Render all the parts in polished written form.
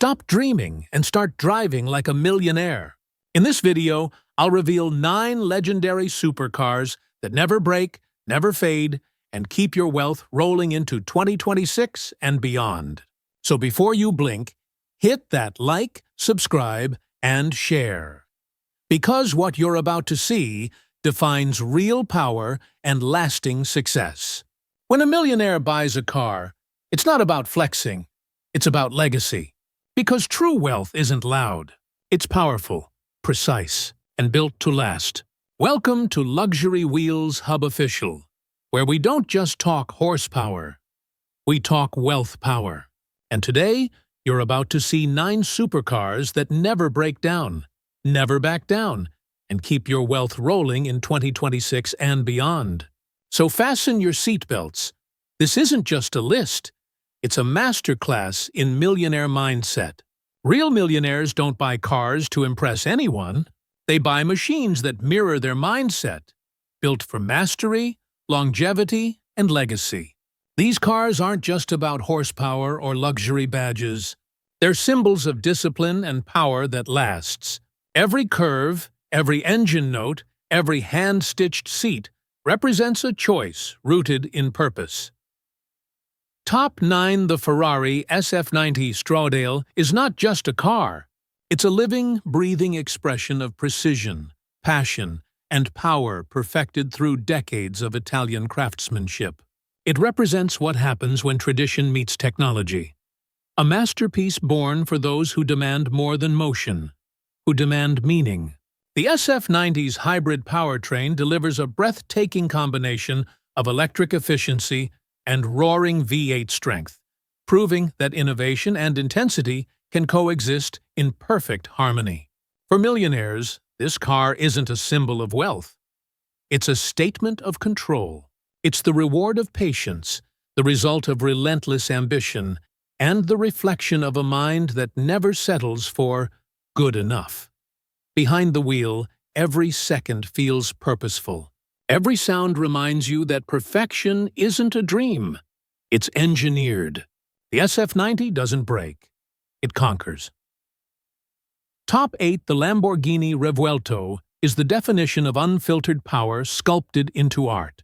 Stop dreaming and start driving like a millionaire. In this video, I'll reveal 9 legendary supercars that never break, never fade, and keep your wealth rolling into 2026 and beyond. So before you blink, hit that like, subscribe, and share. Because what you're about to see defines real power and lasting success. When a millionaire buys a car, it's not about flexing, it's about legacy. Because true wealth isn't loud, it's powerful, precise, and built to last. Welcome to Luxury Wheels Hub Official, where we don't just talk horsepower, we talk wealth power. And today, you're about to see 9 supercars that never break down, never back down, and keep your wealth rolling in 2026 and beyond. So fasten your seatbelts. This isn't just a list, it's a masterclass in millionaire mindset. Real millionaires don't buy cars to impress anyone. They buy machines that mirror their mindset, built for mastery, longevity, and legacy. These cars aren't just about horsepower or luxury badges. They're symbols of discipline and power that lasts. Every curve, every engine note, every hand-stitched seat represents a choice rooted in purpose. Top 9. The Ferrari SF90 Stradale is not just a car. It's a living, breathing expression of precision, passion, and power perfected through decades of Italian craftsmanship. It represents what happens when tradition meets technology. A masterpiece born for those who demand more than motion, who demand meaning. The SF90's hybrid powertrain delivers a breathtaking combination of electric efficiency and roaring V8 strength, proving that innovation and intensity can coexist in perfect harmony. For millionaires, this car isn't a symbol of wealth. It's a statement of control. It's the reward of patience, the result of relentless ambition, and the reflection of a mind that never settles for good enough. Behind the wheel, every second feels purposeful. Every sound reminds you that perfection isn't a dream. It's engineered. The SF90 doesn't break. It conquers. Top 8. The Lamborghini Revuelto is the definition of unfiltered power sculpted into art.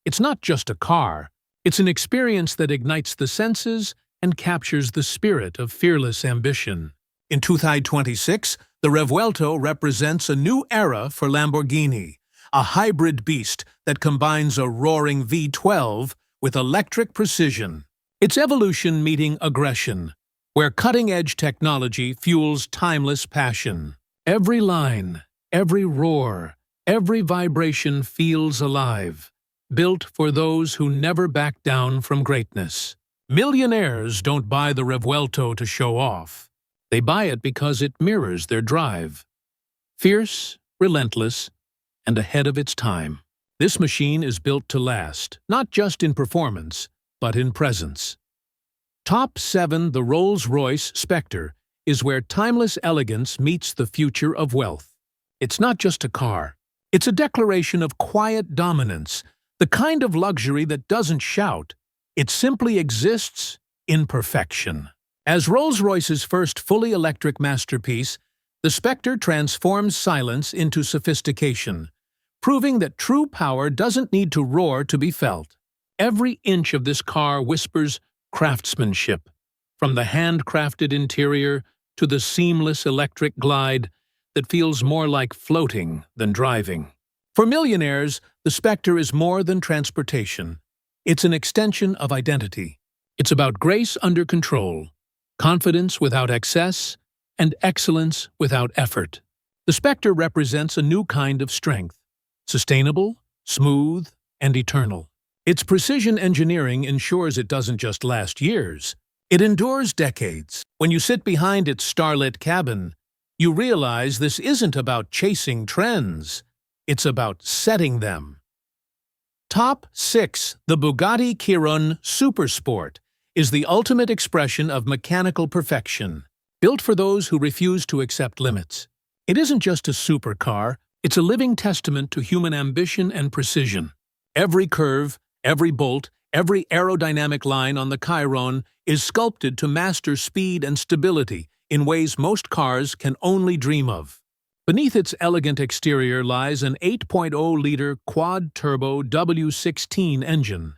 It's not just a car. It's an experience that ignites the senses and captures the spirit of fearless ambition. In 2026, the Revuelto represents a new era for Lamborghini, a hybrid beast that combines a roaring V12 with electric precision. Its evolution meeting aggression, where cutting-edge technology fuels timeless passion. Every line, every roar, every vibration feels alive, built for those who never back down from greatness. Millionaires don't buy the Revuelto to show off. They buy it because it mirrors their drive. Fierce, relentless, and ahead of its time. This machine is built to last, not just in performance, but in presence. Top 7. The Rolls-Royce Spectre is where timeless elegance meets the future of wealth. It's not just a car. It's a declaration of quiet dominance, the kind of luxury that doesn't shout. It simply exists in perfection. As Rolls-Royce's first fully electric masterpiece, the Spectre transforms silence into sophistication, proving that true power doesn't need to roar to be felt. Every inch of this car whispers craftsmanship, from the handcrafted interior to the seamless electric glide that feels more like floating than driving. For millionaires, the Spectre is more than transportation. It's an extension of identity. It's about grace under control, confidence without excess, and excellence without effort. The Spectre represents a new kind of strength, sustainable, smooth, and eternal. Its precision engineering ensures it doesn't just last years, it endures decades. When you sit behind its starlit cabin, you realize this isn't about chasing trends, it's about setting them. Top 6. The Bugatti Chiron Super Sport is the ultimate expression of mechanical perfection, built for those who refuse to accept limits. It isn't just a supercar, it's a living testament to human ambition and precision. Every curve, every bolt, every aerodynamic line on the Chiron is sculpted to master speed and stability in ways most cars can only dream of. Beneath its elegant exterior lies an 8.0-liter quad-turbo W16 engine,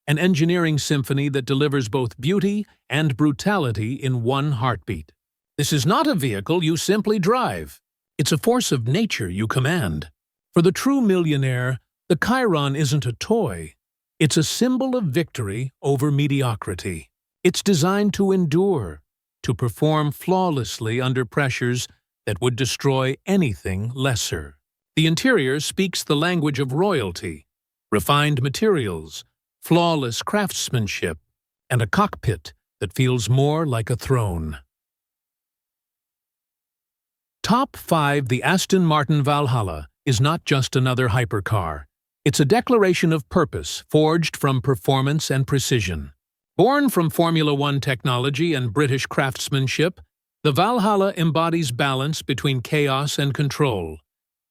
an engineering symphony that delivers both beauty and brutality in one heartbeat. This is not a vehicle you simply drive. It's a force of nature you command. For the true millionaire, the Chiron isn't a toy. It's a symbol of victory over mediocrity. It's designed to endure, to perform flawlessly under pressures that would destroy anything lesser. The interior speaks the language of royalty, refined materials, flawless craftsmanship, and a cockpit that feels more like a throne. Top 5. The Aston Martin Valhalla is not just another hypercar. It's a declaration of purpose forged from performance and precision. Born from Formula One technology and British craftsmanship, the Valhalla embodies balance between chaos and control,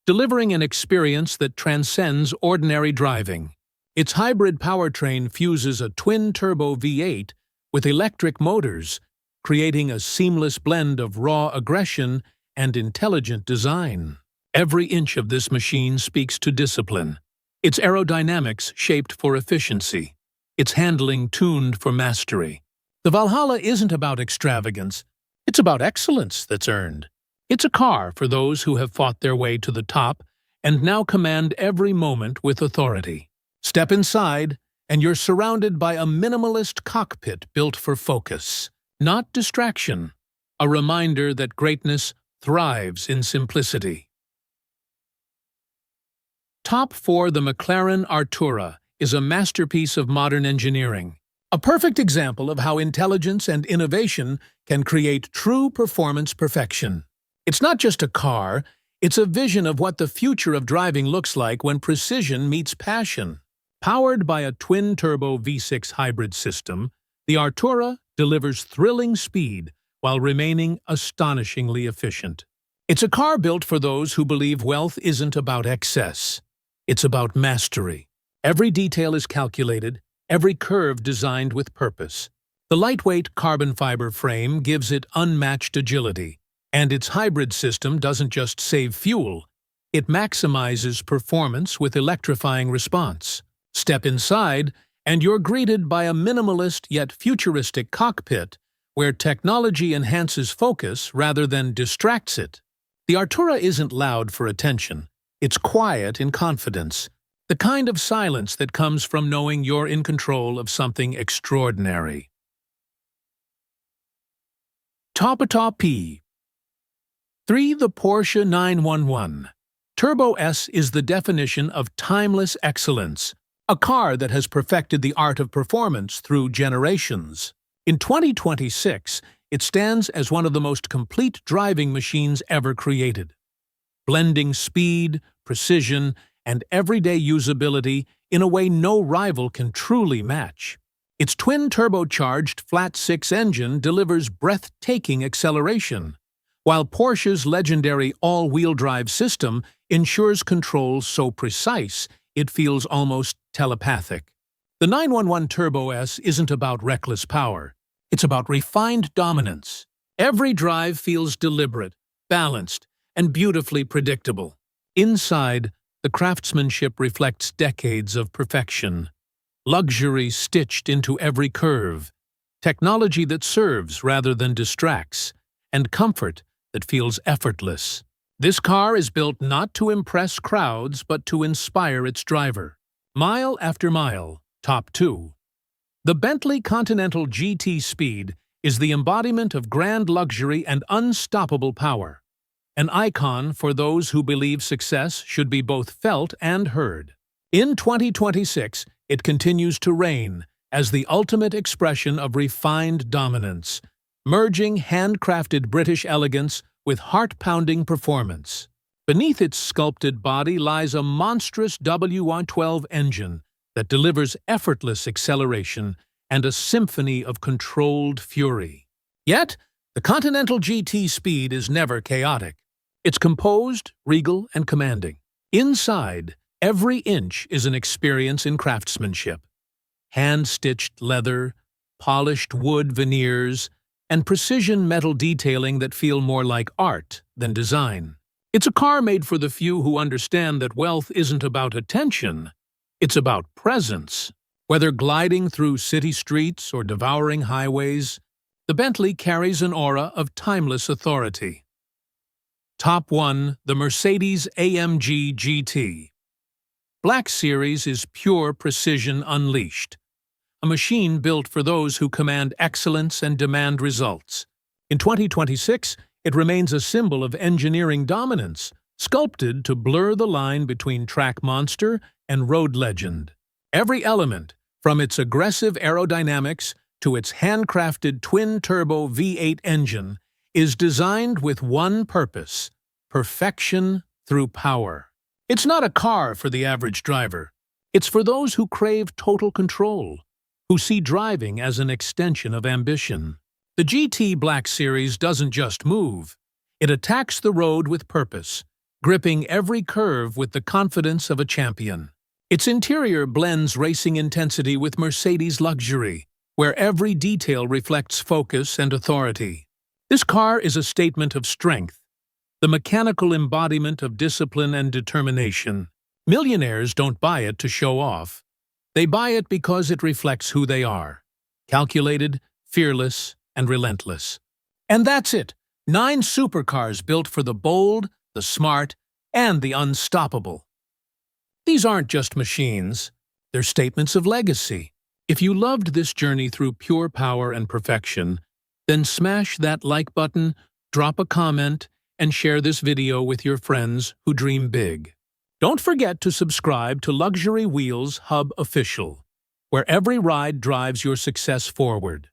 delivering an experience that transcends ordinary driving. Its hybrid powertrain fuses a twin-turbo V8 with electric motors, creating a seamless blend of raw aggression and intelligent design. Every inch of this machine speaks to discipline, its aerodynamics shaped for efficiency, its handling tuned for mastery. The Valhalla isn't about extravagance. It's about excellence that's earned. It's a car for those who have fought their way to the top and now command every moment with authority. Step inside, and you're surrounded by a minimalist cockpit built for focus, not distraction, a reminder that greatness thrives in simplicity. Top 4. The McLaren Artura is a masterpiece of modern engineering, a perfect example of how intelligence and innovation can create true performance perfection. It's not just a car, it's a vision of what the future of driving looks like when precision meets passion. Powered by a twin-turbo V6 hybrid system, the Artura delivers thrilling speed while remaining astonishingly efficient. It's a car built for those who believe wealth isn't about excess. It's about mastery. Every detail is calculated, every curve designed with purpose. The lightweight carbon fiber frame gives it unmatched agility, and its hybrid system doesn't just save fuel, it maximizes performance with electrifying response. Step inside, and you're greeted by a minimalist yet futuristic cockpit where technology enhances focus rather than distracts it. The Artura isn't loud for attention. It's quiet in confidence, the kind of silence that comes from knowing you're in control of something extraordinary. Top 3. The Porsche 911 Turbo S is the definition of timeless excellence, a car that has perfected the art of performance through generations. In 2026, it stands as one of the most complete driving machines ever created, blending speed, precision, and everyday usability in a way no rival can truly match. Its twin-turbocharged flat-six engine delivers breathtaking acceleration, while Porsche's legendary all-wheel drive system ensures control so precise it feels almost telepathic. The 911 Turbo S isn't about reckless power. It's about refined dominance. Every drive feels deliberate, balanced, and beautifully predictable. Inside, the craftsmanship reflects decades of perfection. Luxury stitched into every curve, technology that serves rather than distracts, and comfort that feels effortless. This car is built not to impress crowds but to inspire its driver. Mile after mile. Top 2. The Bentley Continental GT Speed is the embodiment of grand luxury and unstoppable power, an icon for those who believe success should be both felt and heard. In 2026, it continues to reign as the ultimate expression of refined dominance, merging handcrafted British elegance with heart-pounding performance. Beneath its sculpted body lies a monstrous W112 engine that delivers effortless acceleration and a symphony of controlled fury. Yet, the Continental GT Speed is never chaotic. It's composed, regal, and commanding. Inside, every inch is an experience in craftsmanship. Hand-stitched leather, polished wood veneers, and precision metal detailing that feel more like art than design. It's a car made for the few who understand that wealth isn't about attention, it's about presence. Whether gliding through city streets or devouring highways, the Bentley carries an aura of timeless authority. Top 1. The Mercedes-AMG GT Black Series is pure precision unleashed, a machine built for those who command excellence and demand results. In 2026, it remains a symbol of engineering dominance, sculpted to blur the line between track monster and road legend. Every element, from its aggressive aerodynamics to its handcrafted twin-turbo V8 engine, is designed with one purpose: perfection through power. It's not a car for the average driver. It's for those who crave total control, who see driving as an extension of ambition. The GT Black Series doesn't just move. It attacks the road with purpose, gripping every curve with the confidence of a champion. Its interior blends racing intensity with Mercedes luxury, where every detail reflects focus and authority. This car is a statement of strength, the mechanical embodiment of discipline and determination. Millionaires don't buy it to show off. They buy it because it reflects who they are: calculated, fearless, and relentless. And that's it. 9 supercars built for the bold, the smart, and the unstoppable. These aren't just machines. They're statements of legacy. If you loved this journey through pure power and perfection, then smash that like button, drop a comment, and share this video with your friends who dream big. Don't forget to subscribe to Luxury Wheels Hub Official, where every ride drives your success forward.